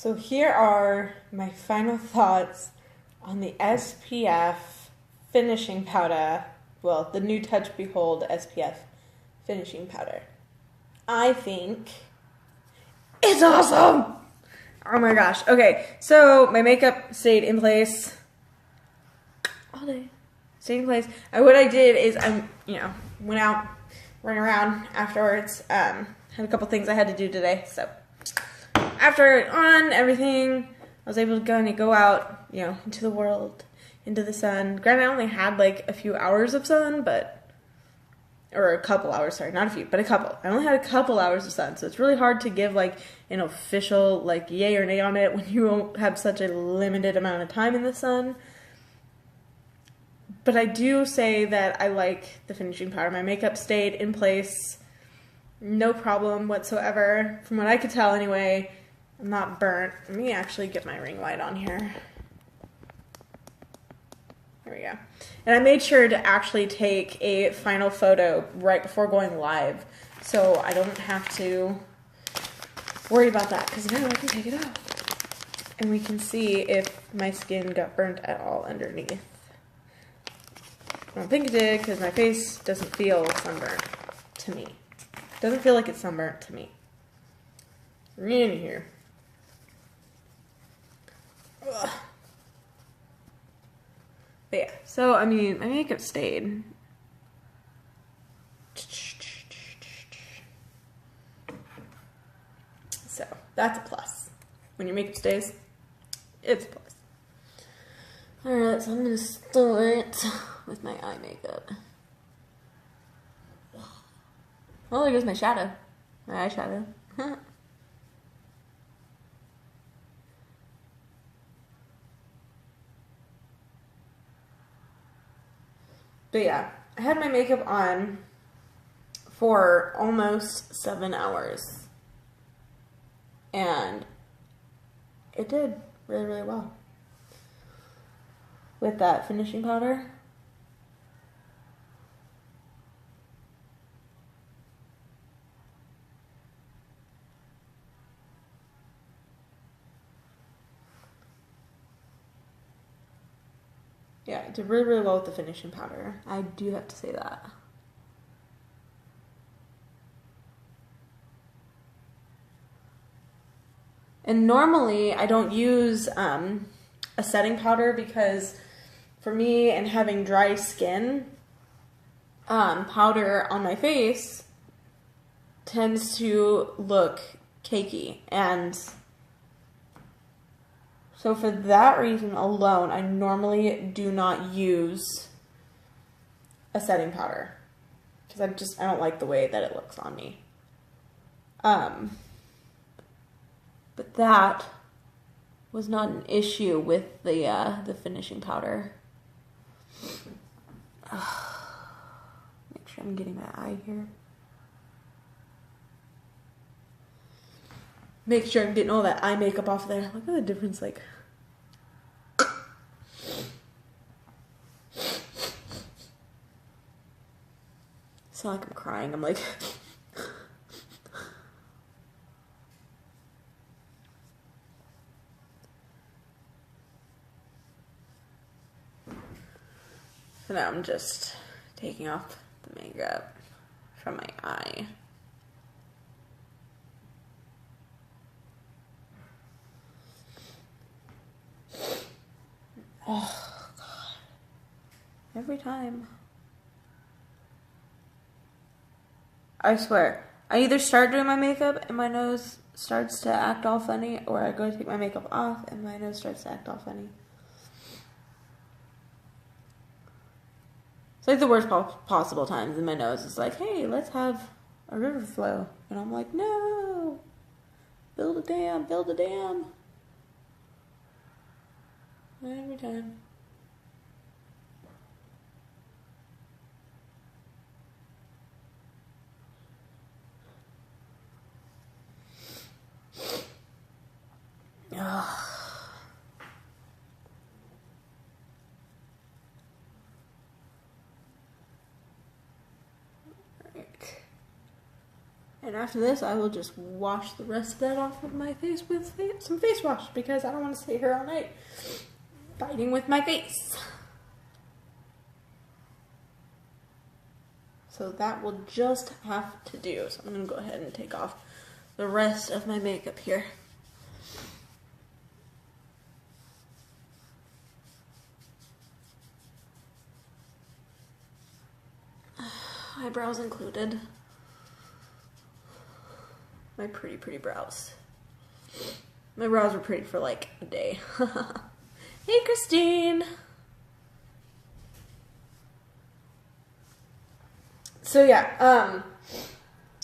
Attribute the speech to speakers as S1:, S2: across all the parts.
S1: So here are my final thoughts on the SPF Finishing Powder. Well, the new Touch Behold SPF Finishing Powder. I think it's awesome! Oh my gosh. Okay, so my makeup stayed in place all day. Stayed in place. What I did is went out, ran around afterwards. Had a couple things I had to do today, so after on everything, I was able to go out, into the world, into the sun. Granted, I only had like a few hours of sun, or a couple hours, sorry, not a few, but a couple. I only had a couple hours of sun, so it's really hard to give like an official like yay or nay on it when you have such a limited amount of time in the sun. But I do say that I like the finishing powder. My makeup stayed in place, no problem whatsoever. From what I could tell anyway, I'm not burnt. Let me actually get my ring light on here. There we go. And I made sure to actually take a final photo right before going live, so I don't have to worry about that, because now I can take it off. And we can see if my skin got burnt at all underneath. I don't think it did, because my face doesn't feel sunburnt to me. Doesn't feel like it's sunburnt to me. In here. Ugh. But yeah, so I mean, my makeup stayed. So that's a plus. When your makeup stays, it's a plus. Alright, so I'm gonna start with my eye makeup. Oh, there goes my shadow. My eyeshadow. But yeah, I had my makeup on for almost 7 hours. And it did really, really well. With that finishing powder. Yeah, it did really, really well with the finishing powder. I do have to say that. And normally I don't use a setting powder because for me and having dry skin, powder on my face tends to look cakey, and so for that reason alone, I normally do not use a setting powder because I don't like the way that it looks on me. But that was not an issue with the finishing powder. Make sure I'm getting my eye here. Make sure I'm getting all that eye makeup off there. Look at the difference, like. It's not like I'm crying, I'm like. So now I'm just taking off the makeup from my eye. Oh, God. Every time. I swear. I either start doing my makeup and my nose starts to act all funny, or I go to take my makeup off and my nose starts to act all funny. It's like the worst possible times in my nose. It's like, hey, let's have a river flow. And I'm like, no. Build a dam, build a dam. Every time. Ugh. Right. And after this, I will just wash the rest of that off of my face with some face wash because I don't want to stay here all night fighting with my face. So that will just have to do. So I'm going to go ahead and take off the rest of my makeup here. Eyebrows included. My pretty brows. My brows were pretty for like a day. Hey, Christine! So yeah,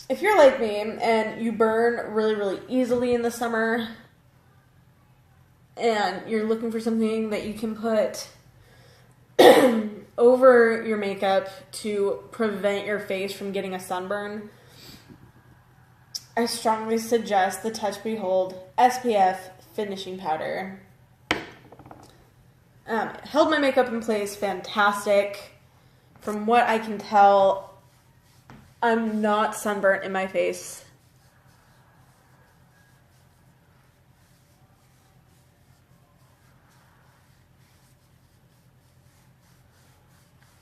S1: if you're like me and you burn really easily in the summer and you're looking for something that you can put over your makeup to prevent your face from getting a sunburn, I strongly suggest the Touch Behold SPF Finishing Powder. It held my makeup in place fantastic. From what I can tell, I'm not sunburnt in my face.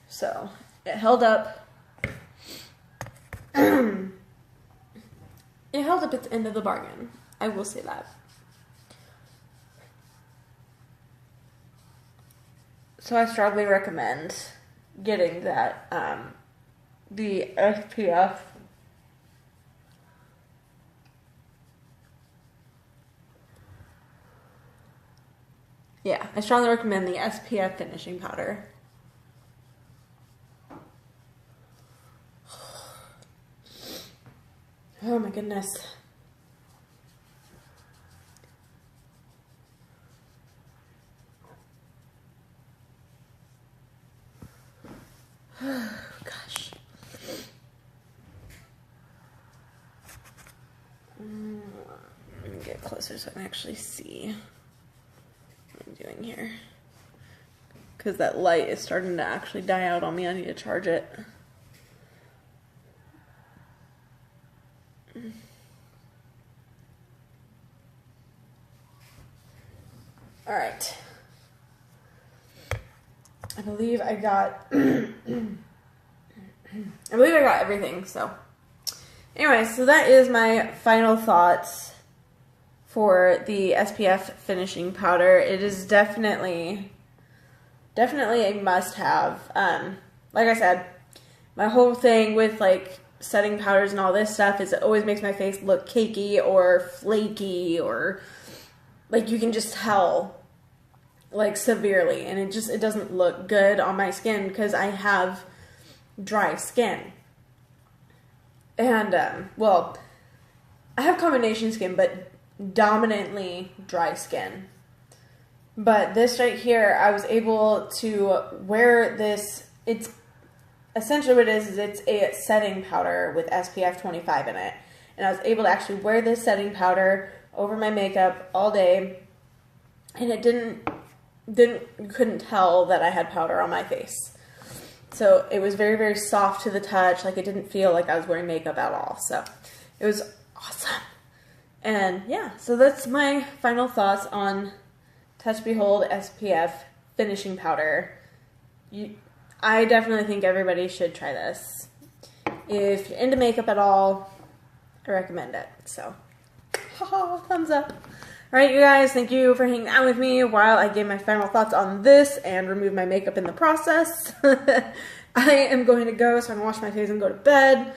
S1: So, it held up. It held up at the end of the bargain. I will say that. So I strongly recommend getting that, the SPF. Yeah, I strongly recommend the SPF Finishing Powder. Oh my goodness. Oh gosh. Let me get closer so I can actually see what I'm doing here. Because that light is starting to actually die out on me. I need to charge it. All right. I believe I got everything. So anyway, so that is my final thoughts for the SPF Finishing Powder. It is definitely a must-have. Like I said, my whole thing with like setting powders and all this stuff is it always makes my face look cakey or flaky, or like you can just tell like severely, and it doesn't look good on my skin because I have dry skin. And well, I have combination skin, but dominantly dry skin. But this right here, I was able to wear this. It's essentially what it is it's a setting powder with SPF 25 in it. And I was able to actually wear this setting powder over my makeup all day, and it you couldn't tell that I had powder on my face. So it was very soft to the touch. Like, it didn't feel like I was wearing makeup at all. So it was awesome. And yeah, so that's my final thoughts on Touch Behold SPF Finishing Powder. I definitely think everybody should try this. If you're into makeup at all, I recommend it. So, haha, thumbs up. Alright, you guys, thank you for hanging out with me while I gave my final thoughts on this and removed my makeup in the process. I am going to go so I can wash my face and go to bed.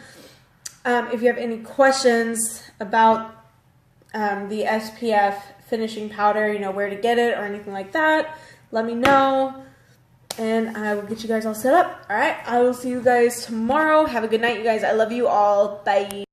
S1: If you have any questions about the SPF Finishing Powder, you know, where to get it or anything like that, let me know. And I will get you guys all set up. Alright, I will see you guys tomorrow. Have a good night, you guys. I love you all. Bye.